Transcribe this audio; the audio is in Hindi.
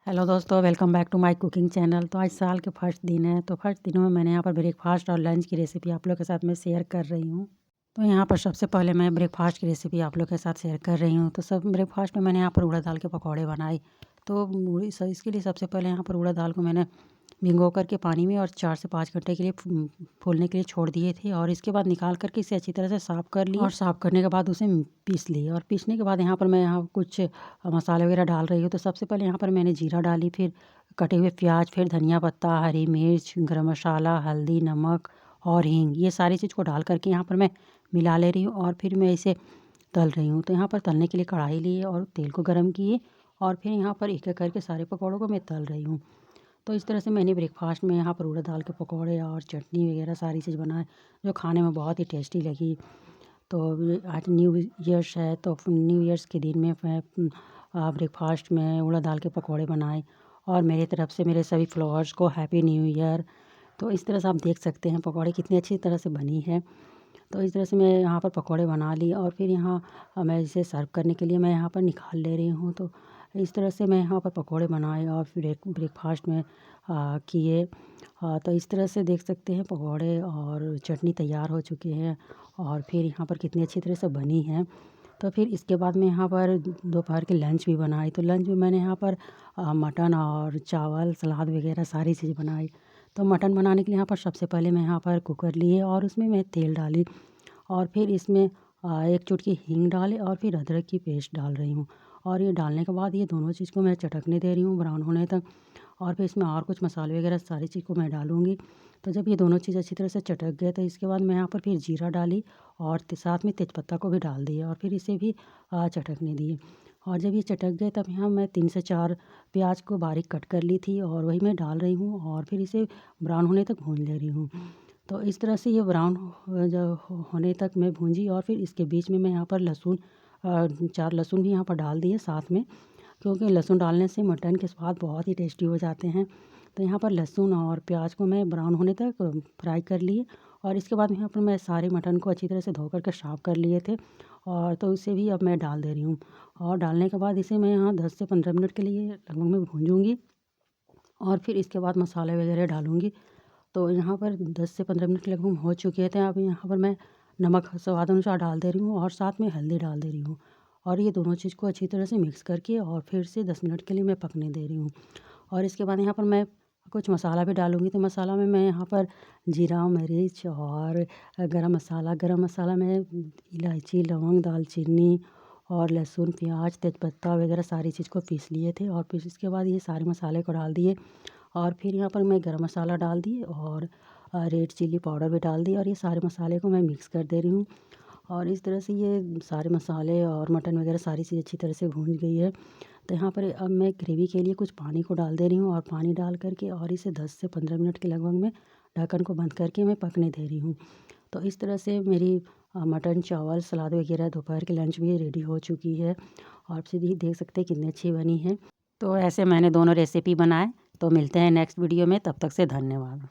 हेलो दोस्तों, welcome back to my cooking channel. तो आज साल के फर्स्ट दिन है, तो फर्स्ट दिनों में मैंने यहाँ पर ब्रेकफास्ट और लंच की रेसिपी आप लोग के साथ मैं शेयर कर रही हूँ। तो यहाँ पर सबसे पहले मैं ब्रेकफास्ट की रेसिपी आप लोग के साथ शेयर कर रही हूँ। तो सब ब्रेकफास्ट में मैंने यहाँ पर उड़द दाल के पकौड़े बनाए। तो इसके लिए सबसे पहले यहाँ पर उड़द दाल को मैंने भिगो करके पानी में और 4 से 5 घंटे के लिए फूलने के लिए छोड़ दिए थे। और इसके बाद निकाल करके इसे अच्छी तरह से साफ़ कर लिया और साफ़ करने के बाद उसे पीस लिया। और पीसने के बाद यहाँ पर मैं कुछ मसाले वगैरह डाल रही हूँ। तो सबसे पहले यहाँ पर मैंने जीरा डाली, फिर कटे हुए प्याज, फिर धनिया पत्ता, हरी मिर्च, गरम मसाला, हल्दी, नमक और हींग, ये सारी चीज़ को डाल करके यहाँ पर मैं मिला ले रही हूँ। और फिर मैं इसे तल रही हूँ। तो यहाँ पर तलने के लिए कढ़ाई लिए और तेल को गर्म किए और फिर यहाँ पर एक एक करके सारे पकौड़ों को मैं तल रही हूँ। तो इस तरह से मैंने ब्रेकफास्ट में यहाँ पर उड़द दाल के पकौड़े और चटनी वगैरह सारी चीज़ बनाए, जो खाने में बहुत ही टेस्टी लगी। तो आज न्यू ईयर्स है, तो न्यू ईयर्स के दिन में मैं ब्रेकफास्ट में उड़द दाल के पकौड़े बनाए और मेरी तरफ से मेरे सभी फॉलोअर्स को हैप्पी न्यू ईयर। तो इस तरह से आप देख सकते हैं पकौड़े कितनी अच्छी तरह से बनी है। तो इस तरह से मैं यहाँ पर पकौड़े बना ली और फिर यहाँ मैं इसे सर्व करने के लिए मैं यहाँ पर निकाल ले रही हूँ। तो इस तरह से मैं यहाँ पर पकौड़े बनाए और फिर ब्रेकफास्ट में किए। तो इस तरह से देख सकते हैं पकौड़े और चटनी तैयार हो चुके हैं और फिर यहाँ पर कितनी अच्छी तरह से बनी है। तो फिर इसके बाद मैं यहाँ पर दोपहर के लंच भी बनाई। तो लंच में मैंने यहाँ पर मटन और चावल, सलाद वगैरह सारी चीज़ बनाई। तो मटन बनाने के लिए यहाँ पर सबसे पहले मैं यहाँ पर कुकर लिए और उसमें मैं तेल डाली और फिर इसमें एक चुटकी हींग डाले और फिर अदरक की पेस्ट डाल रही हूँ। और ये डालने के बाद ये दोनों चीज़ को मैं चटकने दे रही हूँ ब्राउन होने तक। और फिर इसमें और कुछ मसाले वगैरह सारी चीज़ को मैं डालूँगी। तो जब ये दोनों चीज़ अच्छी तरह से चटक गए तो इसके बाद मैं यहाँ पर फिर जीरा डाली और साथ में तेज़पत्ता को भी डाल दिया और फिर इसे भी चटकने दिए। और जब ये चटक गए तब यहाँ मैं 3 से 4 प्याज को बारीक कट कर ली थी और वही मैं डाल रही हूँ और फिर इसे ब्राउन होने तक भून ले रही हूँ। तो इस तरह से ये ब्राउन होने तक मैं भूंजी और फिर इसके बीच में मैं यहाँ पर लहसुन 4 लहसुन भी यहाँ पर डाल दिए साथ में, क्योंकि लहसुन डालने से मटन के स्वाद बहुत ही टेस्टी हो जाते हैं। तो यहाँ पर लहसुन और प्याज को मैं ब्राउन होने तक फ्राई कर लिए और इसके बाद यहाँ पर मैं सारे मटन को अच्छी तरह से धो कर के साफ़ कर लिए थे और तो उसे भी अब मैं डाल दे रही हूँ। और डालने के बाद इसे मैं यहाँ 10 से 15 मिनट के लिए लगभग मैं भूंजूँगी और फिर इसके बाद मसाले वगैरह डालूँगी। तो यहाँ पर 10 से 15 मिनट लगभग हो चुके थे। अब यहाँ पर मैं नमक स्वाद अनुसार डाल दे रही हूँ और साथ में हल्दी डाल दे रही हूँ और ये दोनों चीज़ को अच्छी तरह से मिक्स करके और फिर से 10 मिनट के लिए मैं पकने दे रही हूँ। और इसके बाद यहाँ पर मैं कुछ मसाला भी डालूँगी। तो मसाला में मैं यहाँ पर जीरा, मिर्च और गरम मसाला में इलायची, लौंग, दालचीनी और लहसुन, प्याज, तेज़पत्ता वगैरह सारी चीज़ को पीस लिए थे और फिर इसके बाद ये सारे मसाले को डाल दिए और फिर यहाँ पर मैं गरम मसाला डाल दिए और रेड चिली पाउडर भी डाल दिया और ये सारे मसाले को मैं मिक्स कर दे रही हूँ। और इस तरह से ये सारे मसाले और मटन वगैरह सारी चीज़ अच्छी तरह से भून गई है। तो यहाँ पर अब मैं ग्रेवी के लिए कुछ पानी को डाल दे रही हूँ और पानी डाल करके और इसे 10 से 15 मिनट के लगभग में ढक्कन को बंद करके मैं पकने दे रही हूँ। तो इस तरह से मेरी मटन, चावल, सलाद वगैरह दोपहर के लंच भी रेडी हो चुकी है और आप भी देख सकते हैं कितनी अच्छी बनी है। तो ऐसे मैंने दोनों रेसिपी बनाए। तो मिलते हैं नेक्स्ट वीडियो में, तब तक से धन्यवाद।